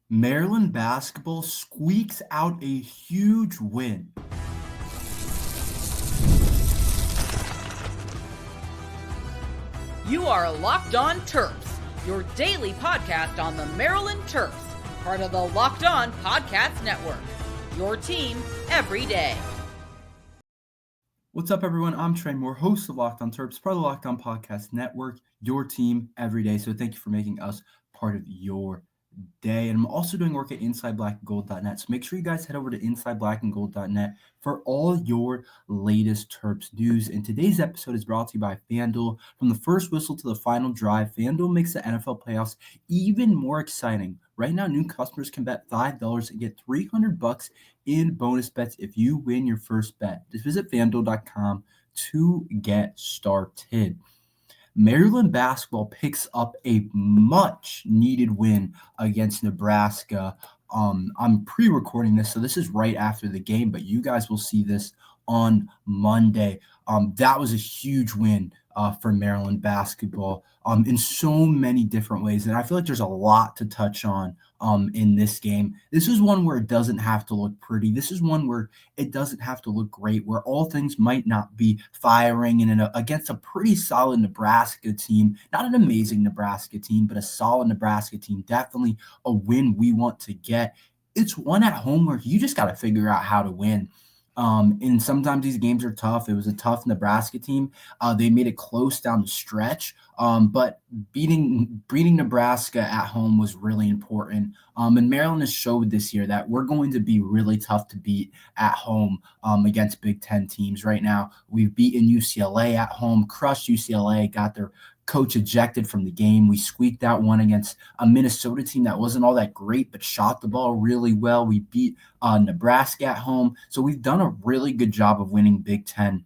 Maryland basketball squeaks out a huge win. You are Locked On Terps, your daily podcast on the Maryland Terps, part of the Locked On Podcast Network. Your team every day. What's up, everyone? I'm Tre Moore, host of Locked On Terps, part of the Locked On Podcast Network, your team every day. So thank you for making us part of your day. And I'm also doing work at InsideBlackandGold.net. So make sure you guys head over to InsideBlackandGold.net for all your latest Terps news. And today's episode is brought to you by FanDuel. From the first whistle to the final drive, FanDuel makes the NFL playoffs even more exciting. Right now, new customers can bet $5 and get $300 in bonus bets if you win your first bet. Just visit FanDuel.com to get started. Maryland basketball picks up a much-needed win against Nebraska. I'm pre-recording this, so this is right after the game, but you guys will see this on Monday. That was a huge win for Maryland basketball in so many different ways, and I feel like there's a lot to touch on in this game. This is one where it doesn't have to look pretty. This is one where it doesn't have to look great, where all things might not be firing and against a pretty solid Nebraska team. Not an amazing Nebraska team, but a solid Nebraska team. Definitely a win we want to get. It's one at home where you just got to figure out how to win. And sometimes these games are tough. It was a tough Nebraska team. They made it close down the stretch, but beating Nebraska at home was really important. And Maryland has showed this year that we're going to be really tough to beat at home against Big Ten teams. Right now, we've beaten UCLA at home, crushed UCLA, got their coach ejected from the game. We squeaked out one against a Minnesota team that wasn't all that great, but shot the ball really well. We beat Nebraska at home. So we've done a really good job of winning Big Ten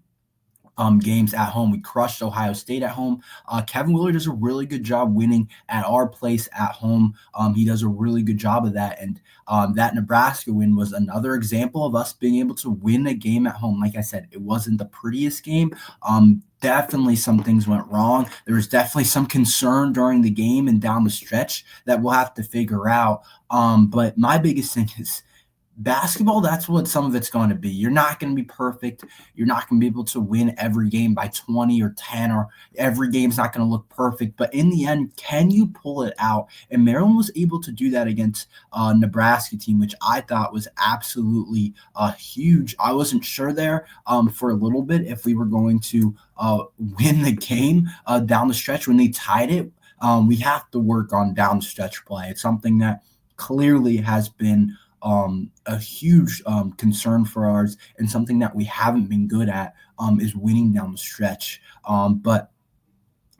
games at home. We crushed Ohio State at home. Kevin Willard does a really good job winning at our place at home. He does a really good job of that. And that Nebraska win was another example of us being able to win a game at home. Like I said, it wasn't the prettiest game. Definitely some things went wrong. There was definitely some concern during the game and down the stretch that we'll have to figure out. But my biggest thing is basketball, that's what some of it's going to be. You're not going to be perfect. You're not going to be able to win every game by 20 or 10, or every game's not going to look perfect. But in the end, can you pull it out? And Maryland was able to do that against a Nebraska team, which I thought was absolutely huge. I wasn't sure there for a little bit if we were going to win the game down the stretch. When they tied it, we have to work on down the stretch play. It's something that clearly has been a huge concern for ours, and something that we haven't been good at is winning down the stretch. But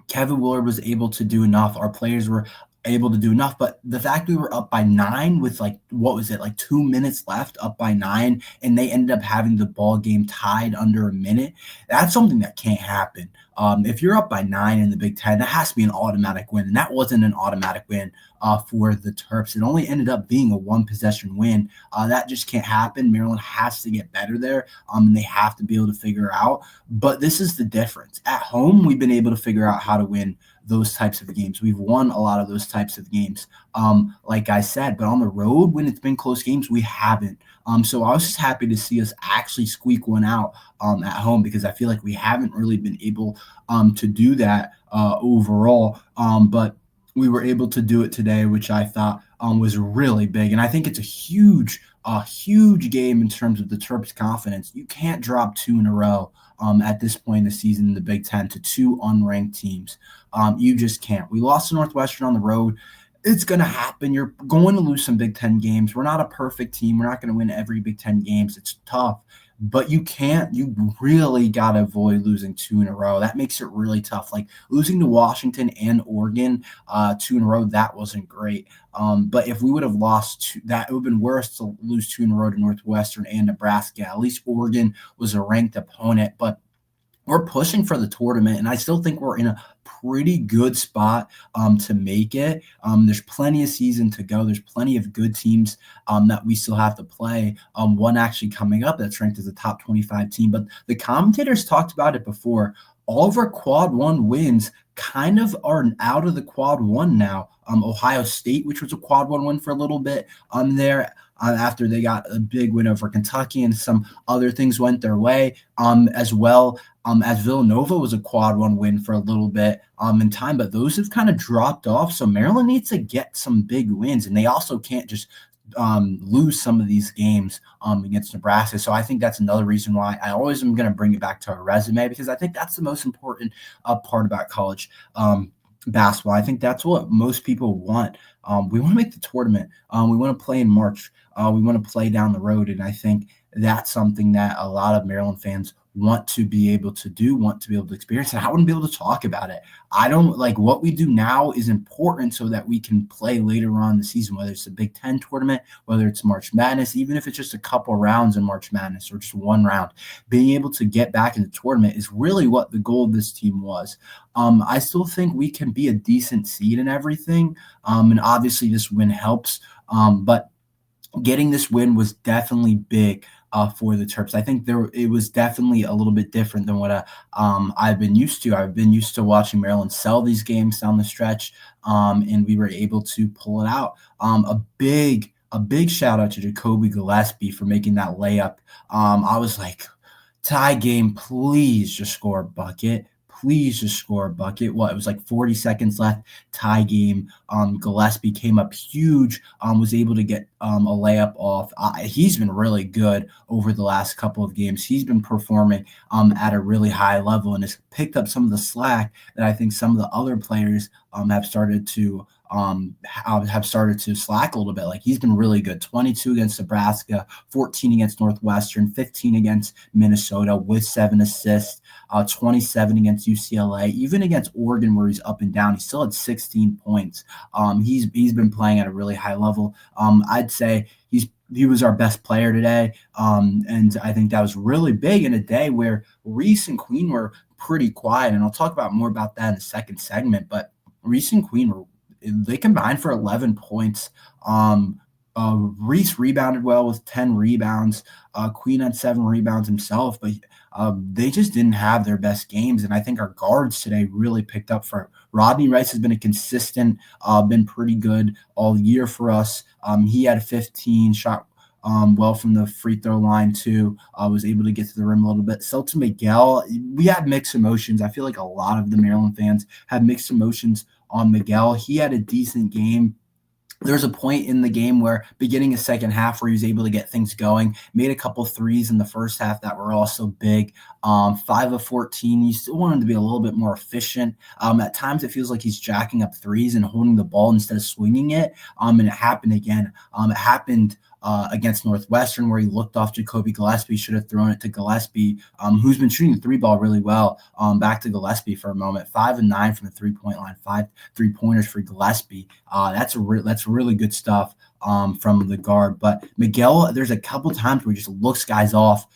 Kevin Willard was able to do enough. Our players were able to do enough. But the fact we were up by 9 with 2 minutes left, up by 9, and they ended up having the ball game tied under a minute, that's something that can't happen. If you're up by 9 in the Big Ten, that has to be an automatic win. And that wasn't an automatic win for the Terps. It only ended up being a one-possession win. That just can't happen. Maryland has to get better there, and they have to be able to figure out. But this is the difference. At home, we've been able to figure out how to win those types of games. We've won a lot of those types of games, like I said. But on the road, when it's been close games, we haven't. So I was just happy to see us actually squeak one out at home, because I feel like we haven't really been able to do that overall. But we were able to do it today, which I thought was really big. And I think it's a huge game in terms of the Terps' confidence. You can't drop 2 in a row at this point in the season in the Big Ten to 2 unranked teams. You just can't. We lost to Northwestern on the road. It's going to happen. You're going to lose some Big Ten games. We're not a perfect team. We're not going to win every Big Ten games. It's tough. But you really got to avoid losing 2 in a row. That makes it really tough. Like losing to Washington and Oregon 2 in a row, that wasn't great. But if we would have lost 2, that would have been worse to lose 2 in a row to Northwestern and Nebraska. At least Oregon was a ranked opponent. But we're pushing for the tournament, and I still think we're in a pretty good spot to make it. There's plenty of season to go. There's plenty of good teams that we still have to play. One actually coming up that's ranked as a top 25 team. But the commentators talked about it before. all of our quad one wins kind of are out of the quad one now. Ohio State, which was a quad one win for a little bit there after they got a big win over Kentucky and some other things went their way as well. As Villanova was a quad one win for a little bit in time, but those have kind of dropped off. So Maryland needs to get some big wins, and they also can't just lose some of these games against Nebraska. So I think that's another reason why I always am going to bring it back to our resume, because I think that's the most important part about college basketball. I think that's what most people want. We want to make the tournament. We want to play in March. We want to play down the road. And I think that's something that a lot of Maryland fans want to be able to do, want to be able to experience. And I wouldn't be able to talk about it. I don't like what we do now is important so that we can play later on in the season, whether it's a Big Ten tournament, whether it's March Madness, even if it's just a couple rounds in March Madness or just one round. Being able to get back in the tournament is really what the goal of this team was. I still think we can be a decent seed in everything. And obviously this win helps. But getting this win was definitely big for the Terps. I think it was definitely a little bit different than what I've been used to. I've been used to watching Maryland sell these games down the stretch, and we were able to pull it out. A big shout out to Jacoby Gillespie for making that layup. I was like, tie game, please just score a bucket. Please just score a bucket. It was like 40 seconds left, tie game. Gillespie came up huge, was able to get a layup off. He's been really good over the last couple of games. He's been performing at a really high level and has picked up some of the slack that I think some of the other players have started to slack a little bit. Like, he's been really good. 22 against Nebraska, 14 against Northwestern, 15 against Minnesota with 7 assists, 27 against UCLA, even against Oregon where he's up and down. He still had 16 points. He's been playing at a really high level. I'd say he was our best player today. And I think that was really big in a day where Reese and Queen were pretty quiet. And I'll talk more about that in the second segment, but Reese and Queen they combined for 11 points. Reese rebounded well with 10 rebounds. Queen had 7 rebounds himself, but they just didn't have their best games. And I think our guards today really picked up for Rodney Rice. Has been a consistent, been pretty good all year for us. He had 15, shot well from the free throw line too. Was able to get to the rim a little bit. Selton Miguel, we had mixed emotions. I feel like a lot of the Maryland fans had mixed emotions on Miguel. He had a decent game. There's a point in the game where beginning of second half where he was able to get things going, made a couple threes in the first half that were also big. 5 of 14. You still want him to be a little bit more efficient. At times it feels like he's jacking up threes and holding the ball instead of swinging it. And it happened again. It happened against Northwestern where he looked off Jacoby Gillespie, should have thrown it to Gillespie, who's been shooting the 3-ball really well. Back to Gillespie for a moment. 5 of 9 from the 3-point line, 5 3-pointers for Gillespie. That's really good stuff from the guard. But Miguel, there's a couple times where he just looks guys off,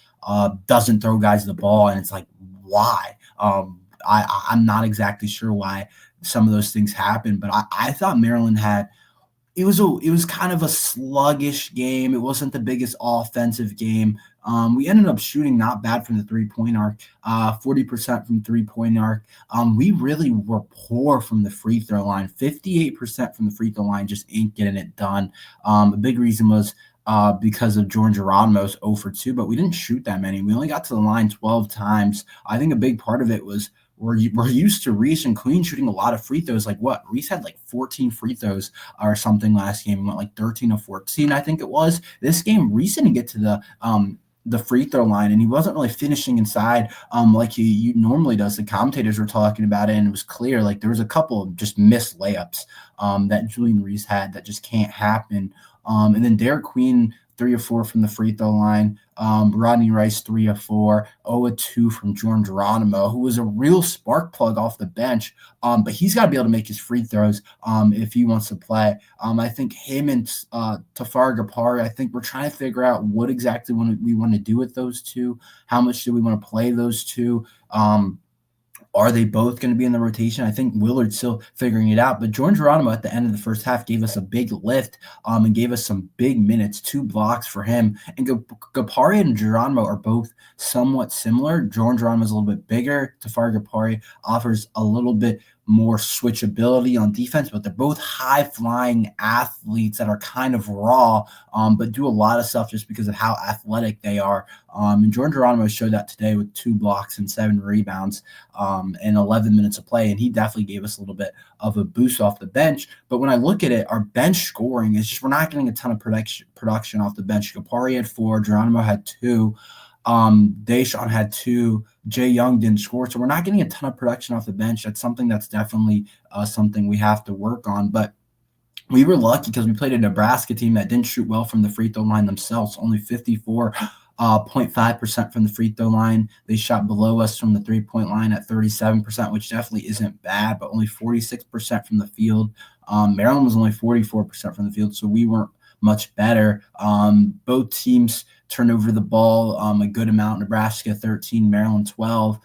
doesn't throw guys the ball, and it's like, why? I'm not exactly sure why some of those things happen, but I thought Maryland had – it was kind of a sluggish game. It wasn't the biggest offensive game. We ended up shooting not bad from the 3-point arc, 40% from 3-point arc. We really were poor from the free throw line. 58% from the free throw line just ain't getting it done. A big reason was because of Jordan Geronimo's 0 for 2, but we didn't shoot that many. We only got to the line 12 times. I think a big part of it was we're used to Reese and Queen shooting a lot of free throws. Like what? Reese had like 14 free throws or something last game. He went like 13 or 14, I think it was. This game, Reese didn't get to the free throw line, and he wasn't really finishing inside like he normally does. The commentators were talking about it, and it was clear. Like there was a couple of just missed layups that Julian Reese had that just can't happen. And then Derik Queen, 3 of 4 from the free throw line. Rodney Rice, 3 of 4. 0 of 2 from Jordan Geronimo, who was a real spark plug off the bench. But he's got to be able to make his free throws if he wants to play. I think him and Tafari Gapari, I think we're trying to figure out what exactly we want to do with those two. How much do we want to play those two? Are they both going to be in the rotation? I think Willard's still figuring it out. But Jordan Geronimo at the end of the first half gave us a big lift and gave us some big minutes, 2 blocks for him. And Gapari and Geronimo are both somewhat similar. Jordan Geronimo is a little bit bigger. Tafari Gapari offers a little bit more switchability on defense, but they're both high-flying athletes that are kind of raw, but do a lot of stuff just because of how athletic they are. And Jordan Geronimo showed that today with 2 blocks and 7 rebounds and 11 minutes of play, and he definitely gave us a little bit of a boost off the bench. But when I look at it, our bench scoring is just we're not getting a ton of production off the bench. Gapari had 4, Geronimo had 2. Deshaun had 2. Jay Young didn't score, so we're not getting a ton of production off the bench. That's something that's definitely something we have to work on. But we were lucky because we played a Nebraska team that didn't shoot well from the free throw line themselves, only 54.5% from the free throw line. They shot below us from the three-point line at 37%, which definitely isn't bad, but only 46% from the field. Maryland was only 44% from the field, so we weren't much better. Both teams turned over the ball a good amount. Nebraska 13, Maryland 12.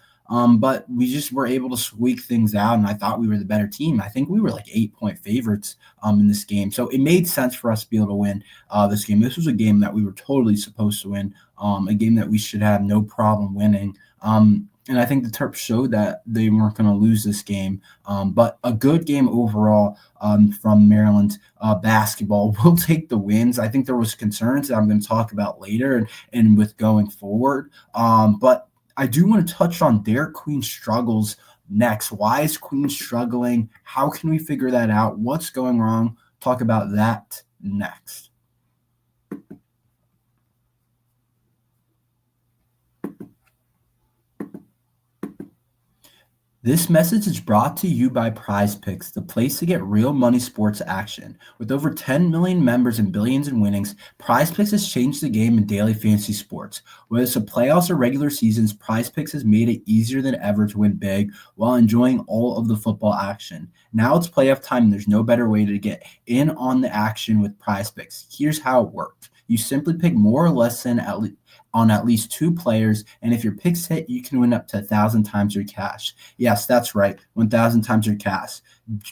But we just were able to squeak things out, and I thought we were the better team. I think we were like 8-point favorites in this game. So it made sense for us to be able to win this game. This was a game that we were totally supposed to win, a game that we should have no problem winning. And I think the Terps showed that they weren't going to lose this game. But a good game overall from Maryland basketball. We'll take the wins. I think there was concerns that I'm going to talk about later and with going forward. But I do want to touch on Derik Queen's struggles next. Why is Queen struggling? How can we figure that out? What's going wrong? Talk about that next. This message is brought to you by Prizepicks, the place to get real money sports action. With over 10 million members and billions in winnings, Prizepicks has changed the game in daily fantasy sports. Whether it's the playoffs or regular seasons, Prizepicks has made it easier than ever to win big while enjoying all of the football action. Now it's playoff time, and there's no better way to get in on the action with Prizepicks. Here's how it works. You simply pick more or less than on at least 2 players, and if your picks hit, you can win up to 1,000 times your cash. Yes, that's right, 1,000 times your cash,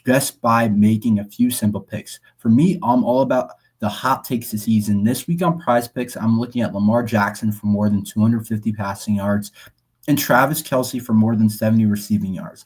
just by making a few simple picks. For me, I'm all about the hot takes this season. This week on Prizepicks, I'm looking at Lamar Jackson for more than 250 passing yards and Travis Kelce for more than 70 receiving yards.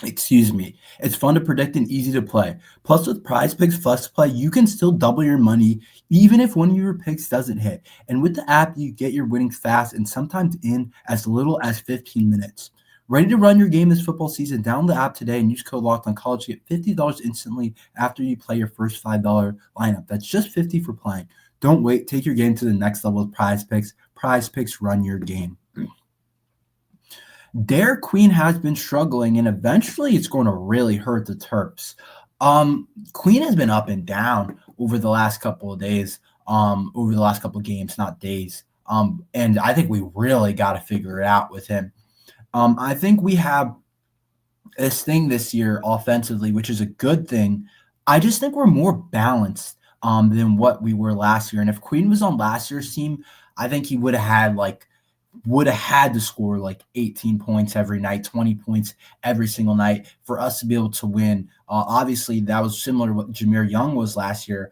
Excuse me. It's fun to predict and easy to play. Plus, with Prizepicks Flex Play, you can still double your money even if one of your picks doesn't hit. And with the app, you get your winnings fast and sometimes in as little as 15 minutes. Ready to run your game this football season? Download the app today and use code LOCKEDONCollege to get $50 instantly after you play your first $5 lineup. That's just $50 for playing. Don't wait. Take your game to the next level with Prizepicks. Prizepicks, run your game. Derik Queen has been struggling, and eventually it's going to really hurt the Terps. Queen has been up and down over the last couple of days, over the last couple of games, not days. And I think we really got to figure it out with him. I think we have this thing this year offensively, which is a good thing. I just think we're more balanced than what we were last year. And if Queen was on last year's team, I think he would have had to score like 18 points every night, 20 points every single night for us to be able to win. Obviously, that was similar to what Jameer Young was last year.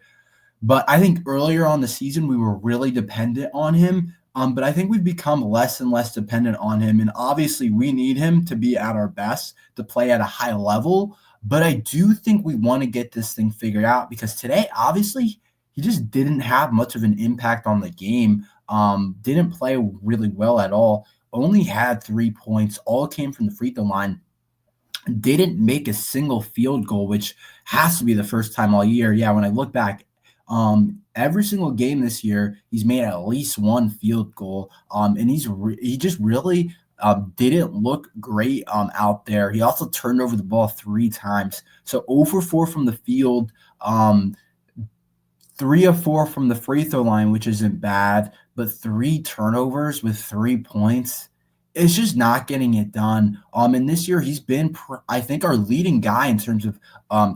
But I think earlier on the season, we were really dependent on him. But I think we've become less and less dependent on him. And obviously, we need him to be at our best, to play at a high level. But I do think we want to get this thing figured out because today, obviously, he just didn't have much of an impact on the game. Didn't play really well at all. Only had 3 points. All came from the free throw line. Didn't make a single field goal, which has to be the first time all year. Yeah, when I look back, every single game this year, he's made at least one field goal. And he just really didn't look great out there. He also turned over the ball 3 times. So 0 for 4 from the field, 3 of 4 from the free throw line, which isn't bad, but 3 turnovers with 3 points. It's just not getting it done. And this year he's been, I think, our leading guy in terms of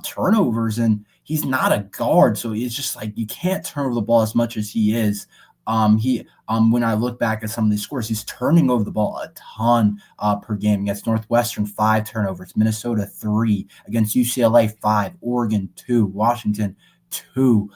turnovers, and he's not a guard, so it's just like you can't turn over the ball as much as he is. When I look back at some of these scores, he's turning over the ball a ton per game. Against Northwestern, 5 turnovers, Minnesota 3, against UCLA 5, Oregon 2, Washington 2.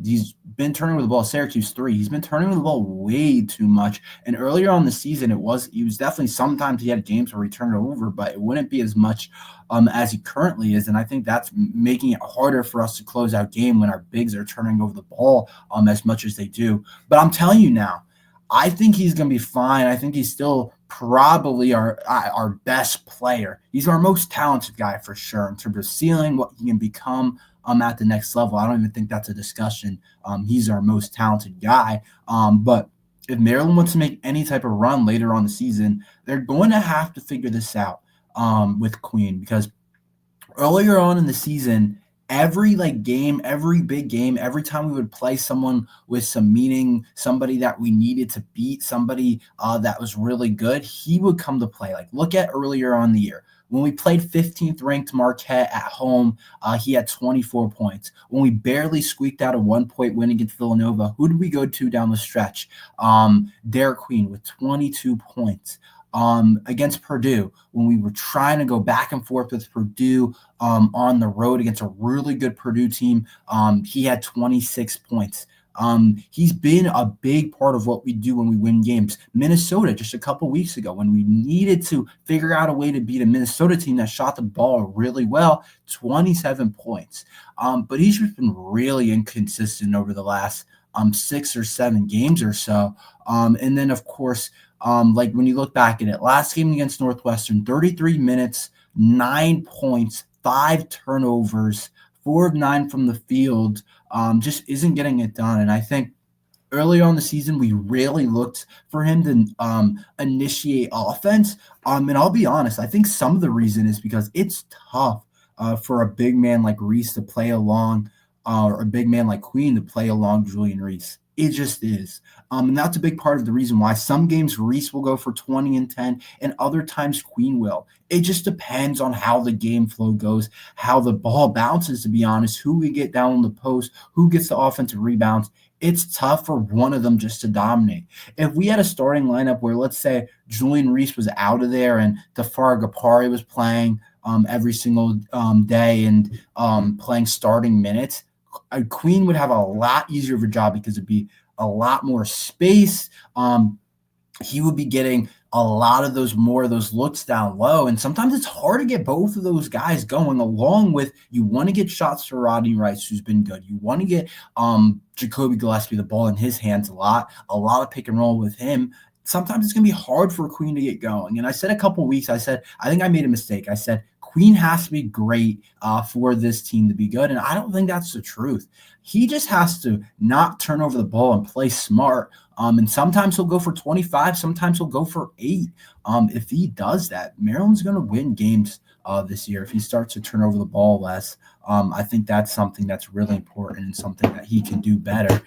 He's been turning over the ball. Syracuse 3. He's been turning over the ball way too much. And earlier on the season, he was definitely, sometimes he had games where he turned it over, but it wouldn't be as much as he currently is. And I think that's making it harder for us to close out game when our bigs are turning over the ball as much as they do. But I'm telling you now, I think he's going to be fine. I think he's still probably our best player. He's our most talented guy for sure in terms of ceiling, what he can become at the next level. I don't even think that's a discussion. He's our most talented guy. But if Maryland wants to make any type of run later on the season, they're going to have to figure this out with Queen, because earlier on in the season, every game, every big game, every time we would play someone with some meaning, somebody that we needed to beat, somebody that was really good, he would come to play. Like, look at earlier on the year. When we played 15th ranked Marquette at home, he had 24 points. When we barely squeaked out a 1-point win against Villanova, who did we go to down the stretch? Derik Queen with 22 points. Against Purdue, when we were trying to go back and forth with Purdue on the road against a really good Purdue team, he had 26 points. He's been a big part of what we do when we win games. Minnesota, just a couple weeks ago, when we needed to figure out a way to beat a Minnesota team that shot the ball really well, 27 points. But he's just been really inconsistent over the last 6 or 7 games or so. And then, of course, like when you look back at it, last game against Northwestern, 33 minutes, 9 points, 5 turnovers, 4 of 9 from the field, just isn't getting it done. And I think early on the season, we really looked for him to initiate offense. And I'll be honest, I think some of the reason is because it's tough for a big man like Reese to play along, or a big man like Queen to play along Julian Reese. It just is. And that's a big part of the reason why some games Reese will go for 20 and 10 and other times Queen will. It just depends on how the game flow goes, how the ball bounces, to be honest, who we get down on the post, who gets the offensive rebounds. It's tough for one of them just to dominate. If we had a starting lineup where, let's say, Julian Reese was out of there and Tafari Gapari was playing every single day and playing starting minutes, Queen would have a lot easier of a job because it'd be a lot more space. He would be getting a lot of those looks down low. And sometimes it's hard to get both of those guys going, along with, you want to get shots to Rodney Rice, who's been good. You want to get Jacoby Gillespie the ball in his hands a lot of pick and roll with him. Sometimes it's going to be hard for Queen to get going. And I said a couple weeks, I think I made a mistake. I said Queen has to be great for this team to be good. And I don't think that's the truth. He just has to not turn over the ball and play smart. And sometimes he'll go for 25. Sometimes he'll go for 8. If he does that, Maryland's going to win games this year. If he starts to turn over the ball less, I think that's something that's really important and something that he can do better.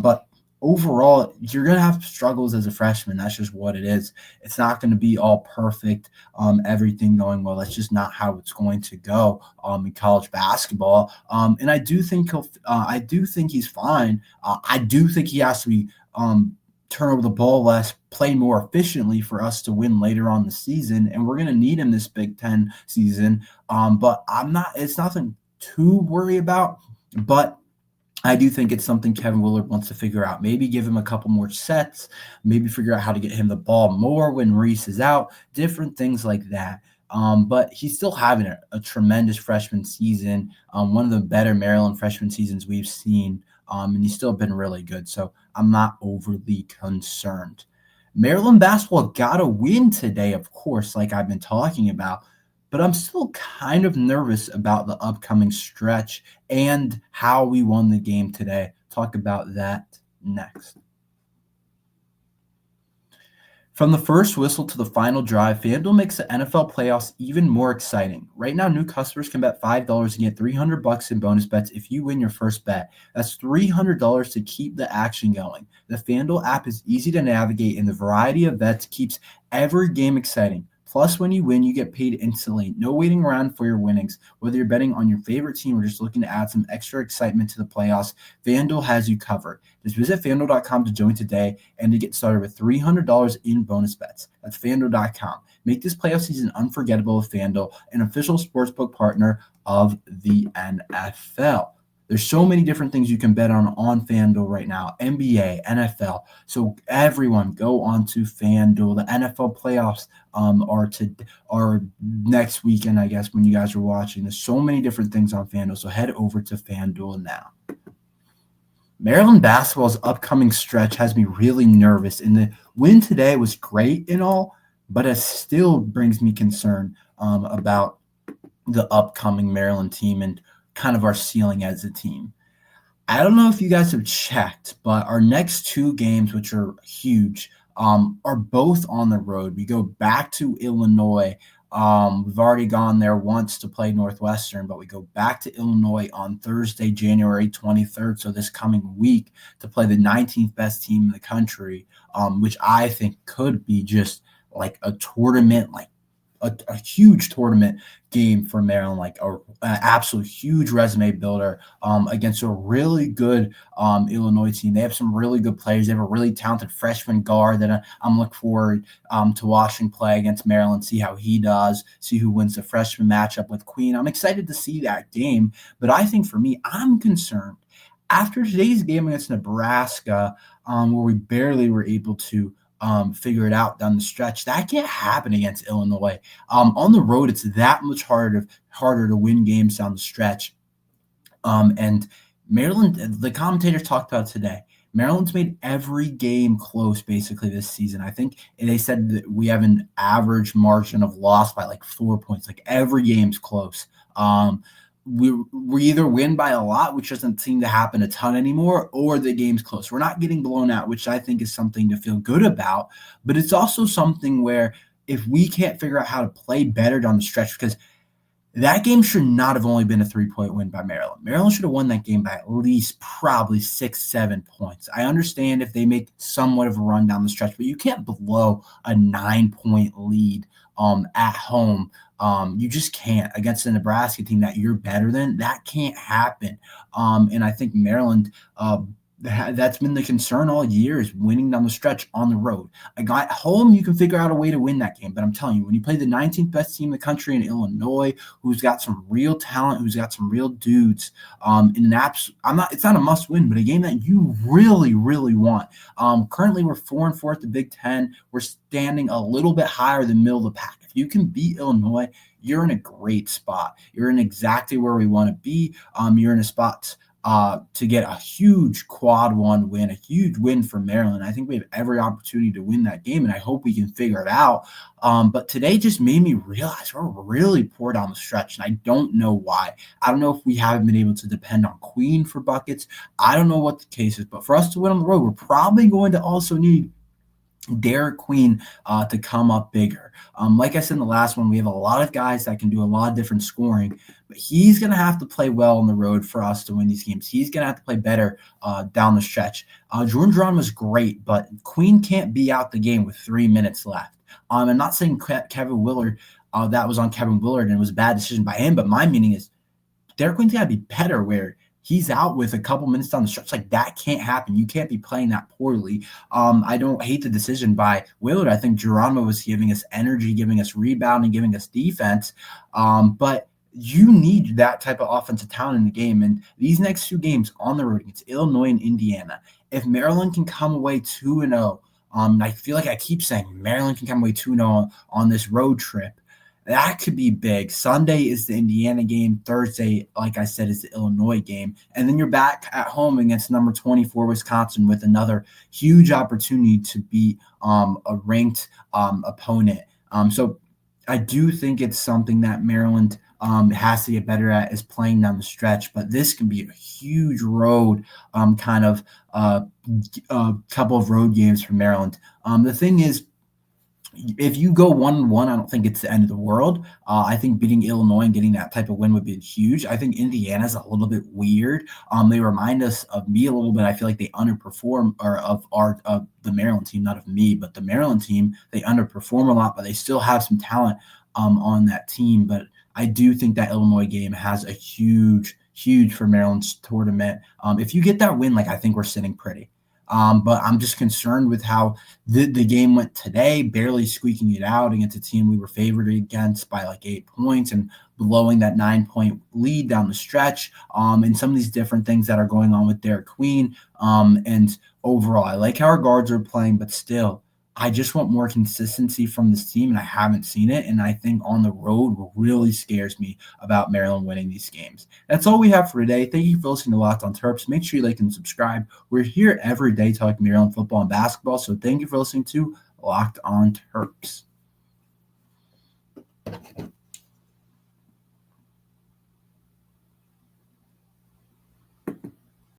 But overall, you're going to have struggles as a freshman. That's just what it is. It's not going to be all perfect, everything going well. That's just not how it's going to go in college basketball. And I do think he's fine. I do think he has to be turn over the ball less, play more efficiently for us to win later on the season. And we're going to need him this Big Ten season. But it's nothing to worry about. But I do think it's something Kevin Willard wants to figure out. Maybe give him a couple more sets, maybe figure out how to get him the ball more when Reese is out, different things like that. But he's still having a tremendous freshman season, one of the better Maryland freshman seasons we've seen, and he's still been really good. So I'm not overly concerned. Maryland basketball got a win today, of course, like I've been talking about. But I'm still kind of nervous about the upcoming stretch and how we won the game today. Talk about that next. From the first whistle to the final drive, FanDuel makes the NFL playoffs even more exciting. Right now, new customers can bet $5 and get $300 in bonus bets if you win your first bet. That's $300 to keep the action going. The FanDuel app is easy to navigate, and the variety of bets keeps every game exciting. Plus, when you win, you get paid instantly. No waiting around for your winnings. Whether you're betting on your favorite team or just looking to add some extra excitement to the playoffs, FanDuel has you covered. Just visit FanDuel.com to join today and to get started with $300 in bonus bets. That's FanDuel.com. Make this playoff season unforgettable with FanDuel, an official sportsbook partner of the NFL. There's so many different things you can bet on FanDuel right now, NBA, NFL. So everyone go on to FanDuel. The NFL playoffs are next weekend, I guess, when you guys are watching. There's so many different things on FanDuel. So head over to FanDuel now. Maryland basketball's upcoming stretch has me really nervous. And the win today was great and all, but it still brings me concern about the upcoming Maryland team and kind of our ceiling as a team. I don't know if you guys have checked, but our next two games, which are huge, are both on the road. We go back to Illinois. We've already gone there once to play Northwestern, but we go back to Illinois on Thursday, January 23rd, so this coming week, to play the 19th best team in the country, which I think could be just like a tournament, like a huge tournament game for Maryland, like an absolute huge resume builder against a really good Illinois team. They have some really good players. They have a really talented freshman guard that I'm looking forward to watching play against Maryland, see how he does, see who wins the freshman matchup with Queen. I'm excited to see that game, but I think for me, I'm concerned after today's game against Nebraska, where we barely were able to figure it out down the stretch. That can't happen against Illinois. On the road, it's that much harder to win games down the stretch. And Maryland, the commentators talked about today, Maryland's made every game close basically this season. I think they said that we have an average margin of loss by like 4 points. Like every game's close. We either win by a lot, which doesn't seem to happen a ton anymore, or the game's close. We're not getting blown out, which I think is something to feel good about. But it's also something where if we can't figure out how to play better down the stretch, because that game should not have only been a 3-point win by Maryland. Maryland should have won that game by at least probably 6-7 points. I understand if they make somewhat of a run down the stretch, but you can't blow a 9-point lead at home. You just can't against the Nebraska team that you're better than. That can't happen. And I think Maryland, that's been the concern all year, is winning down the stretch on the road. At home, you can figure out a way to win that game. But I'm telling you, when you play the 19th best team in the country in Illinois, who's got some real talent, who's got some real dudes, it's not a must win, but a game that you really, really want. Currently, we're 4-4 at the Big Ten. We're standing a little bit higher than middle of the pack. If you can beat Illinois, you're in a great spot. You're in exactly where we want to be. You're in a spot to get a huge quad one win, a huge win for Maryland. I think we have every opportunity to win that game, and I hope we can figure it out. But today just made me realize we're really poor down the stretch, and I don't know why. I don't know if we haven't been able to depend on Queen for buckets. I don't know what the case is, but for us to win on the road, we're probably going to also need Derik Queen to come up bigger. Like I said in the last one, we have a lot of guys that can do a lot of different scoring, but he's going to have to play well on the road for us to win these games. He's going to have to play better down the stretch. Jordan Drawn was great, but Queen can't be out the game with 3 minutes left. I'm not saying Kevin Willard, that was on Kevin Willard and it was a bad decision by him, but my meaning is Derik Queen's got to be better where he's out with a couple minutes down the stretch. Like, that can't happen. You can't be playing that poorly. I don't hate the decision by Willard. I think Geronimo was giving us energy, giving us rebounding, giving us defense. But you need that type of offensive talent in the game. And these next two games on the road against Illinois and Indiana, if Maryland can come away 2-0, I feel like I keep saying Maryland can come away 2-0 on this road trip. That could be big. Sunday is the Indiana game. Thursday, like I said, is the Illinois game. And then you're back at home against number 24 Wisconsin with another huge opportunity to beat a ranked opponent. So I do think it's something that Maryland has to get better at, is playing down the stretch. But this can be a huge road couple of road games for Maryland. The thing is, if you go 1-1, I don't think it's the end of the world. I think beating Illinois and getting that type of win would be huge. I think Indiana's a little bit weird. They remind us of me a little bit. I feel like they underperform, or of the Maryland team, not of me, but the Maryland team. They underperform a lot, but they still have some talent on that team. But I do think that Illinois game has a huge for Maryland's tournament. If you get that win, like I think we're sitting pretty. But I'm just concerned with how the game went today, barely squeaking it out against a team we were favored against by like 8 points and blowing that 9-point lead down the stretch. And some of these different things that are going on with Derik Queen. And overall, I like how our guards are playing, but still, I just want more consistency from this team, and I haven't seen it. And I think on the road really scares me about Maryland winning these games. That's all we have for today. Thank you for listening to Locked on Terps. Make sure you like and subscribe. We're here every day talking Maryland football and basketball. So thank you for listening to Locked on Terps.